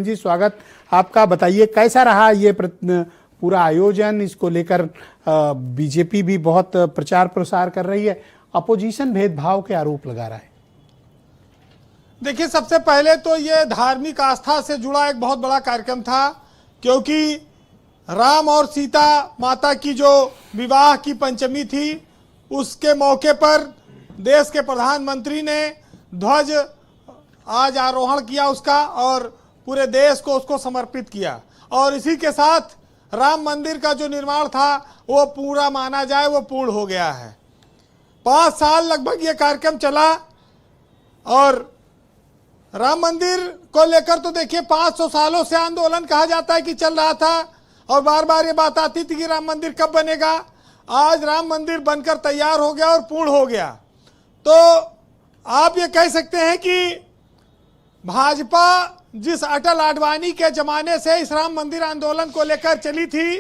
बहन जी, स्वागत आपका। बताइए कैसा रहा ये पूरा आयोजन, इसको लेकर बीजेपी भी बहुत प्रचार प्रसार कर रही है, अपोजिशन भेदभाव के आरोप लगा रहा है। देखिए, सबसे पहले तो ये धार्मिक आस्था से जुड़ा एक बहुत बड़ा कार्यक्रम था, क्योंकि राम और सीता माता की जो विवाह की पंचमी थी, उसके मौके पर देश के प्रधानमंत्री ने ध्वज आज आरोहण किया उसका, और पूरे देश को उसको समर्पित किया। और इसी के साथ राम मंदिर का जो निर्माण था वो पूरा माना जाए वो पूर्ण हो गया है। 5 साल लगभग ये कार्यक्रम चला, और राम मंदिर को लेकर तो देखिए 500 सालों से आंदोलन कहा जाता है कि चल रहा था, और बार बार ये बात आती थी कि राम मंदिर कब बनेगा। आज राम मंदिर बनकर तैयार हो गया और पूर्ण हो गया। तो आप ये कह सकते हैं कि भाजपा जिस अटल आडवाणी के जमाने से इस राम मंदिर आंदोलन को लेकर चली थी,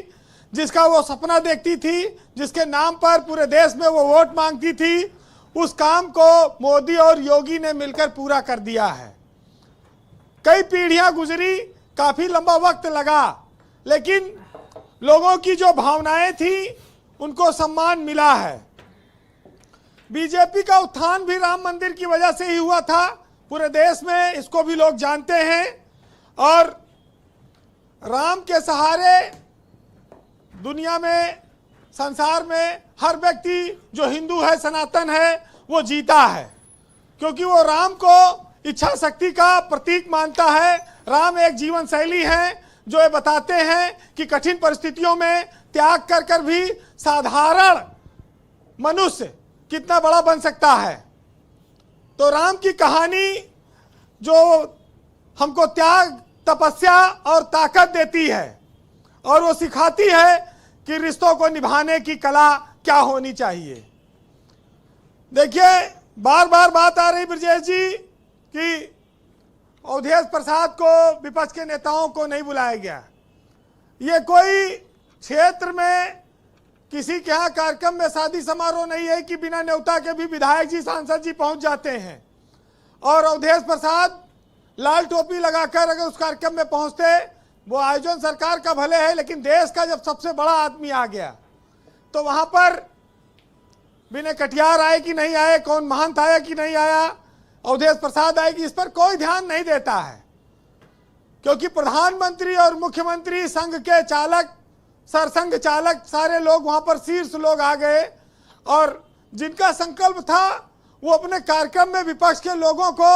जिसका वो सपना देखती थी, जिसके नाम पर पूरे देश में वो वोट मांगती थी, उस काम को मोदी और योगी ने मिलकर पूरा कर दिया है। कई पीढ़ियां गुजरी, काफी लंबा वक्त लगा, लेकिन लोगों की जो भावनाएं थी उनको सम्मान मिला है। बीजेपी का उत्थान भी राम मंदिर की वजह से ही हुआ था पूरे देश में, इसको भी लोग जानते हैं। और राम के सहारे दुनिया में, संसार में हर व्यक्ति जो हिंदू है, सनातन है, वो जीता है, क्योंकि वो राम को इच्छा शक्ति का प्रतीक मानता है। राम एक जीवन शैली है जो ये बताते हैं कि कठिन परिस्थितियों में त्याग कर कर भी साधारण मनुष्य कितना बड़ा बन सकता है। तो राम की कहानी जो हमको त्याग, तपस्या और ताकत देती है, और वो सिखाती है कि रिश्तों को निभाने की कला क्या होनी चाहिए। देखिए, बार बार बात आ रही ब्रजेश जी कि अवधेश प्रसाद को, विपक्ष के नेताओं को नहीं बुलाया गया। ये कोई क्षेत्र में किसी के यहाँ कार्यक्रम में शादी समारोह नहीं है कि बिना न्योता के भी विधायक जी, सांसद जी पहुंच जाते हैं। और अवधेश प्रसाद लाल टोपी लगाकर अगर उस कार्यक्रम में पहुंचते, वो आयोजन सरकार का भले है, लेकिन देश का जब सबसे बड़ा आदमी आ गया तो वहां पर विनय कटियार आए कि नहीं आए, कौन महंत आया कि नहीं आया, अवधेश प्रसाद आए कि इस पर कोई ध्यान नहीं देता है। क्योंकि प्रधानमंत्री और मुख्यमंत्री, संघ के चालक, सरसंघ चालक, सारे लोग वहां पर शीर्ष लोग आ गए, और जिनका संकल्प था वो अपने कार्यक्रम में विपक्ष के लोगों को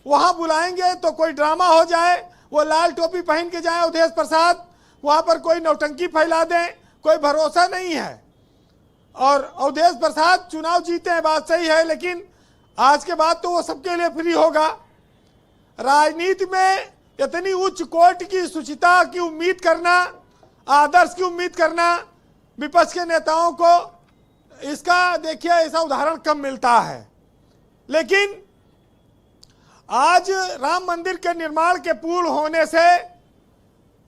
वहां बुलाएंगे तो कोई ड्रामा हो जाए, वो लाल टोपी पहन के जाए अवधेश प्रसाद, वहां पर कोई नौटंकी फैला दें, कोई भरोसा नहीं है। और अवधेश प्रसाद चुनाव जीते हैं, बात सही है, लेकिन आज के बाद तो वो सबके लिए फ्री होगा। राजनीति में इतनी उच्च कोटि की शुचिता की उम्मीद करना, आदर्श की उम्मीद करना विपक्ष के नेताओं को, इसका देखिए ऐसा उदाहरण कम मिलता है। लेकिन आज राम मंदिर के निर्माण के पूर्ण होने से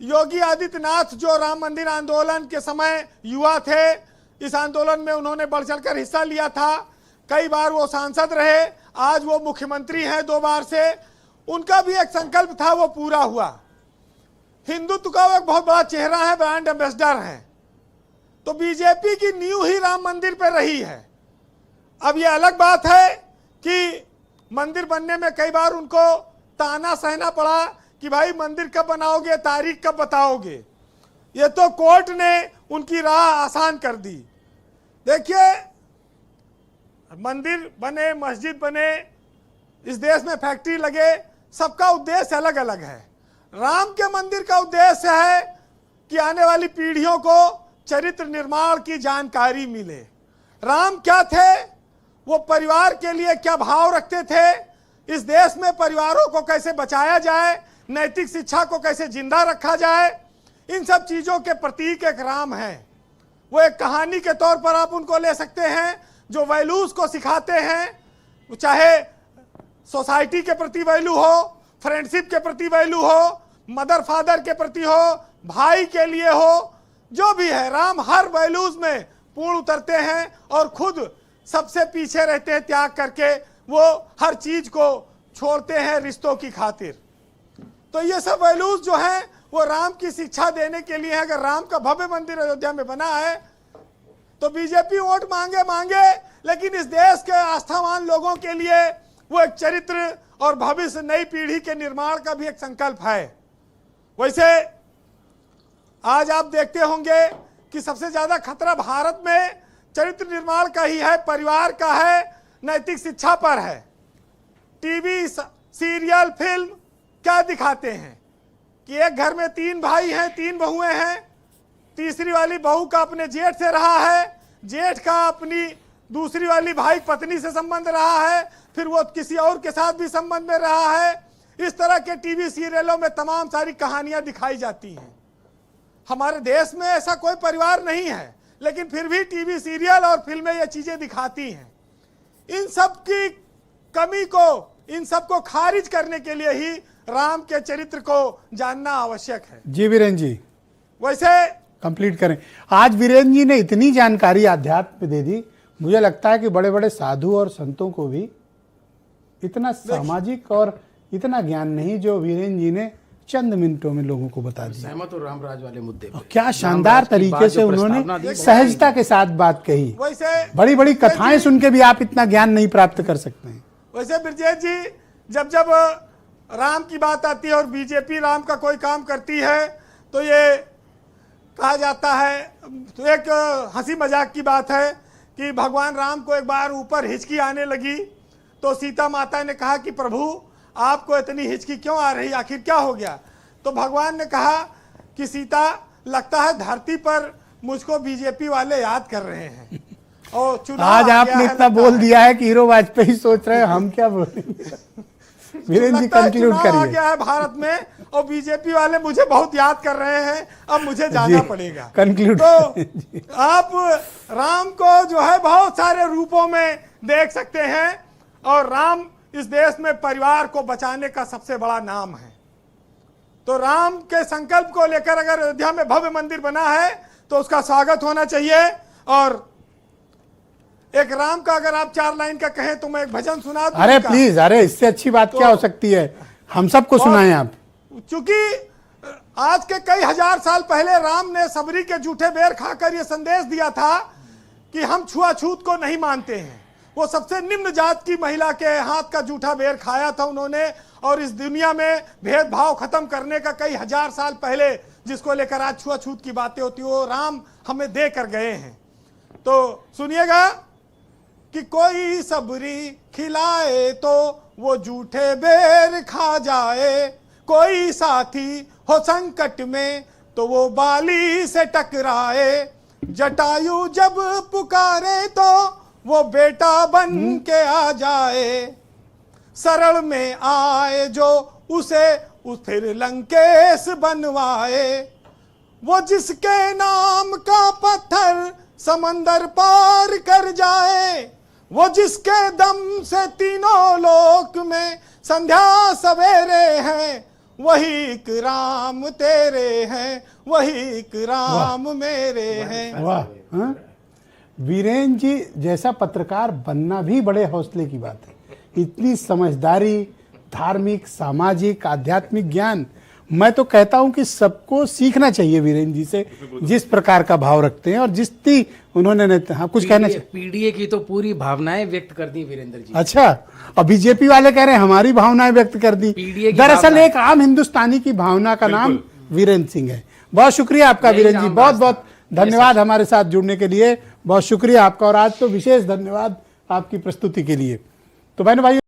योगी आदित्यनाथ, जो राम मंदिर आंदोलन के समय युवा थे, इस आंदोलन में उन्होंने बढ़ चढ़कर हिस्सा लिया था, कई बार वो सांसद रहे, आज वो मुख्यमंत्री हैं 2 बार से, उनका भी एक संकल्प था, वो पूरा हुआ। हिंदुत्व का वो एक बहुत बड़ा चेहरा है, ब्रांड एम्बेसडर है। तो बीजेपी की नींव ही राम मंदिर पर रही है। अब ये अलग बात है कि मंदिर बनने में कई बार उनको ताना सहना पड़ा कि भाई मंदिर कब बनाओगे, तारीख कब बताओगे। ये तो कोर्ट ने उनकी राह आसान कर दी। देखिए, मंदिर बने, मस्जिद बने, इस देश में फैक्ट्री लगे, सबका उद्देश्य अलग अलग है। राम के मंदिर का उद्देश्य है कि आने वाली पीढ़ियों को चरित्र निर्माण की जानकारी मिले। राम क्या थे, वो परिवार के लिए क्या भाव रखते थे, इस देश में परिवारों को कैसे बचाया जाए, नैतिक शिक्षा को कैसे जिंदा रखा जाए, इन सब चीजों के प्रतीक एक राम है। वो एक कहानी के तौर पर आप उनको ले सकते हैं, जो वैल्यूज को सिखाते हैं, चाहे सोसाइटी के प्रति वैल्यू हो, फ्रेंडशिप के प्रति वैल्यू हो, मदर फादर के प्रति हो, भाई के लिए हो, जो भी है, राम हर वैल्यूज में पूर्ण उतरते हैं और खुद सबसे पीछे रहते हैं, त्याग करके वो हर चीज को छोड़ते हैं रिश्तों की खातिर। तो ये सब वैल्यूज जो हैं वो राम की शिक्षा देने के लिए है। अगर राम का भव्य मंदिर अयोध्या में बना है तो बीजेपी वोट मांगे, लेकिन इस देश के आस्थावान लोगों के लिए वो एक चरित्र और भविष्य नई पीढ़ी के निर्माण का भी एक संकल्प है। वैसे आज आप देखते होंगे कि सबसे ज्यादा खतरा भारत में चरित्र निर्माण का ही है, परिवार का है, नैतिक शिक्षा पर है। टीवी, सीरियल, फिल्म क्या दिखाते हैं कि एक घर में 3 भाई हैं, 3 बहुएं हैं, तीसरी वाली बहू का अपने जेठ से रहा है, जेठ का अपनी दूसरी वाली भाई पत्नी से संबंध रहा है, फिर वो किसी और के साथ भी संबंध में रहा है। इस तरह के टीवी सीरियलों में तमाम सारी कहानियां दिखाई जाती हैं। हमारे देश में ऐसा कोई परिवार नहीं है, लेकिन फिर भी टीवी सीरियल और फिल्में ये चीजें दिखाती हैं। इन सब की कमी को, इन सब को खारिज करने के लिए ही राम के चरित्र को जानना आवश्यक है। जी वीरेंद्र जी, वैसे कंप्लीट करें। आज वीरेंद्र जी ने इतनी जानकारी आध्यात्म पे दे दी, मुझे लगता है कि बड़े बड़े साधु और संतों को भी इतना सामाजिक और इतना ज्ञान नहीं जो वीरेंद्र जी ने चंद मिनटों में लोगों को बता दिया। सहमत और रामराज वाले मुद्दे पे क्या शानदार तरीके से उन्होंने सहजता के साथ बात कही। वैसे बड़ी बड़ी कथाएं सुन के भी आप इतना ज्ञान नहीं प्राप्त कर सकते हैं। वैसे ब्रजेश जी, जब राम की बात आती है और बीजेपी राम का कोई काम करती है तो ये कहा जाता है, तो एक हंसी मजाक की बात है कि भगवान राम को एक बार ऊपर हिचकी आने लगी तो सीता माता ने कहा कि प्रभु आपको इतनी हिचकी क्यों आ रही, आखिर क्या हो गया? तो भगवान ने कहा कि सीता, लगता है धरती पर मुझको बीजेपी वाले याद कर रहे हैं और चुनाव आज आ आपने गया है, इतना लगता बोल है। दिया है कि हीरो वाजपेयी सोच रहे हैं हम क्या बोलेंगे। वीरेंद्र जी लगता है कंक्लूड चुनाव आ करिए। गया है भारत में और बीजेपी वाले मुझे बहुत याद कर रहे हैं, अब मुझे जाना जी, पड़ेगा। conclude तो आप राम को जो है बहुत सारे रूपों में देख सकते हैं और राम इस देश में परिवार को बचाने का सबसे बड़ा नाम है। तो राम के संकल्प को लेकर अगर अयोध्या में भव्य मंदिर बना है तो उसका स्वागत होना चाहिए। और एक राम का अगर आप 4 लाइन का कहें तो मैं एक भजन सुना दूं अरे उनका। प्लीज, अरे इससे अच्छी बात क्या हो सकती है, हम सबको सुनाएं आप। क्योंकि आज के कई हजार साल पहले राम ने सबरी के जूठे बेर खाकर यह संदेश दिया था कि हम छुआछूत को नहीं मानते हैं। वो सबसे निम्न जात की महिला के हाथ का जूठा बेर खाया था उन्होंने, और इस दुनिया में भेदभाव खत्म करने का कई हजार साल पहले जिसको लेकर आज छुआछूत की बातें होती वो राम हमें दे कर गए हैं। तो सुनिएगा कि कोई सबरी खिलाए तो वो जूठे बेर खा जाए, कोई साथी हो संकट में तो वो बाली से टकराए, जटायु जब पुकारे तो वो बेटा बन के आ जाए, शरण में आए जो उसे फिर लंकेश बनवाए, वो जिसके नाम का पत्थर समंदर पार कर जाए, वो जिसके दम से तीनों लोक में संध्या सवेरे हैं, वही एक राम तेरे हैं, वही एक राम मेरे हैं। वाह, हाँ? वीरेंद्र जी जैसा पत्रकार बनना भी बड़े हौसले की बात है। इतनी समझदारी, धार्मिक, सामाजिक, आध्यात्मिक ज्ञान, मैं तो कहता हूं कि सबको सीखना चाहिए वीरेंद्र जी से, जिस प्रकार का भाव रखते हैं और जितनी उन्होंने हाँ, कुछ कहना चाहिए। पीडीए की तो पूरी भावनाएं व्यक्त कर दी वीरेंद्र जी। अच्छा, और बीजेपी वाले कह रहे हैं हमारी भावनाएं व्यक्त कर दी। पीडीए की दरअसल भावना। एक आम हिंदुस्तानी की भावना का नाम वीरेंद्र सिंह है। बहुत शुक्रिया आपका यही वीरेंद्र जी, राम बहुत रास्ता। बहुत धन्यवाद हमारे साथ जुड़ने के लिए, बहुत शुक्रिया आपका। और आज तो विशेष धन्यवाद आपकी प्रस्तुति के लिए। तो बहनों भाई